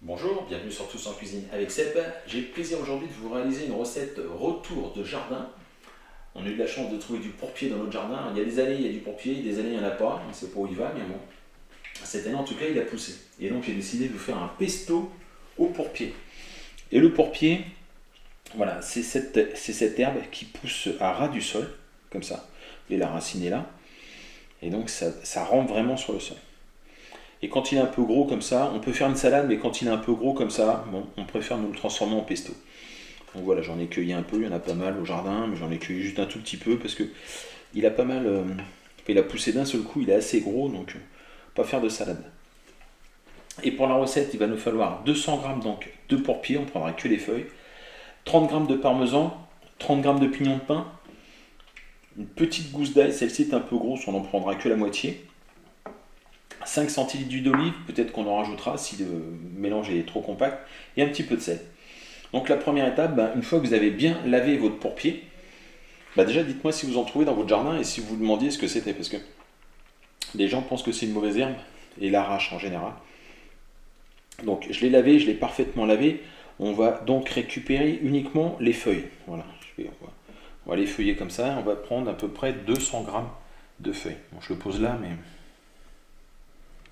Bonjour, bienvenue sur Tous en Cuisine avec Seb. J'ai le plaisir aujourd'hui de vous réaliser une recette retour de jardin. On a eu de la chance de trouver du pourpier dans notre jardin. Il y a des années il y a du pourpier, des années il n'y en a pas, on ne sait pas où il va, mais bon. Cette année en tout cas il a poussé. Et donc j'ai décidé de vous faire un pesto au pourpier. Et le pourpier, voilà, c'est cette herbe qui pousse à ras du sol, comme ça. Et la racine est là. Et donc ça rampe vraiment sur le sol. Et quand il est un peu gros comme ça, on peut faire une salade, mais quand il est un peu gros comme ça, bon, on préfère nous le transformer en pesto. Donc voilà, j'en ai cueilli un peu, il y en a pas mal au jardin, mais j'en ai cueilli juste un tout petit peu parce que il a pas mal, il a poussé d'un seul coup, il est assez gros, donc pas faire de salade. Et pour la recette, il va nous falloir 200 g donc de pourpier, on prendra que les feuilles, 30 g de parmesan, 30 g de pignon de pain, une petite gousse d'ail, celle-ci est un peu grosse, on n'en prendra que la moitié. 5 centilitres d'huile d'olive, peut-être qu'on en rajoutera si le mélange est trop compact, et un petit peu de sel. Donc la première étape, une fois que vous avez bien lavé votre pourpier, déjà dites-moi si vous en trouvez dans votre jardin et si vous vous demandiez ce que c'était, parce que les gens pensent que c'est une mauvaise herbe et l'arrachent en général. Donc je l'ai lavé, je l'ai parfaitement lavé. On va donc récupérer uniquement les feuilles. Voilà, on va les feuiller comme ça, on va prendre à peu près 200 g de feuilles. Bon, je le pose là, mais...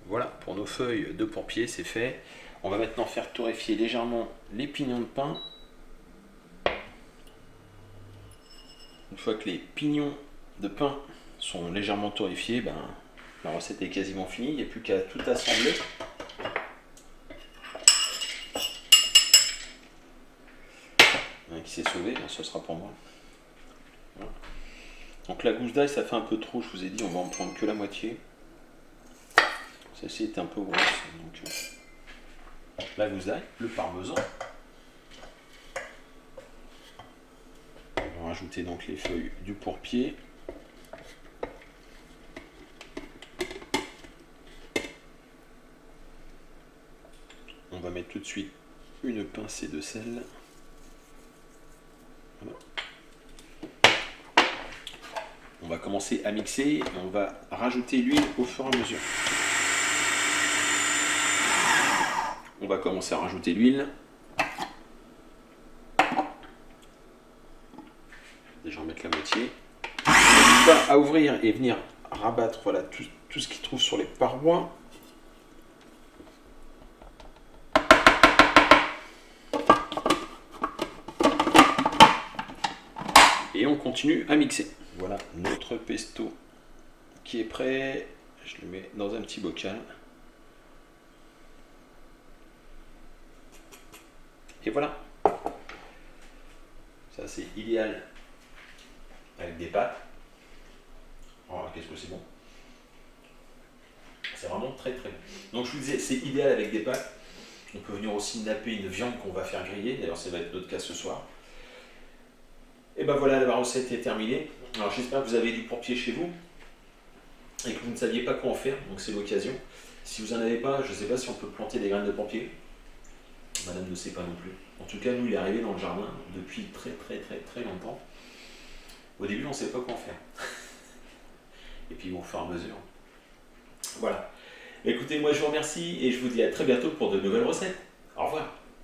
Voilà, pour nos feuilles de pourpier, c'est fait. On va maintenant faire torréfier légèrement les pignons de pain. Une fois que les pignons de pain sont légèrement torréfiés, la recette est quasiment finie. Il n'y a plus qu'à tout assembler. Un qui s'est sauvé, ce sera pour moi. Voilà. Donc la gousse d'ail, ça fait un peu trop, je vous ai dit, on va en prendre que la moitié. Celle-ci est un peu grosse, donc la gousse d'ail, le parmesan. On va rajouter donc les feuilles du pourpier. On va mettre tout de suite une pincée de sel. Voilà. On va commencer à mixer et on va rajouter l'huile au fur et à mesure. On va commencer à rajouter l'huile. Déjà en mettre la moitié. N'hésitez pas à ouvrir et venir rabattre voilà, tout ce qu'il trouve sur les parois. Et on continue à mixer. Voilà notre pesto qui est prêt. Je le mets dans un petit bocal. Et voilà. Ça c'est idéal avec des pâtes. Oh, qu'est-ce que c'est bon. C'est vraiment très très bon. Donc je vous disais, c'est idéal avec des pâtes. On peut venir aussi napper une viande qu'on va faire griller. D'ailleurs, ça va être notre cas ce soir. Et ben voilà, la recette est terminée. Alors j'espère que vous avez du pourpier chez vous et que vous ne saviez pas quoi en faire. Donc c'est l'occasion. Si vous n'en avez pas, je ne sais pas si on peut planter des graines de pourpier. Madame ne sait pas non plus. En tout cas, nous, il est arrivé dans le jardin depuis très longtemps. Au début, on ne sait pas quoi en faire. Et puis, au fur et à mesure. Voilà. Écoutez, moi, je vous remercie et je vous dis à très bientôt pour de nouvelles recettes. Au revoir.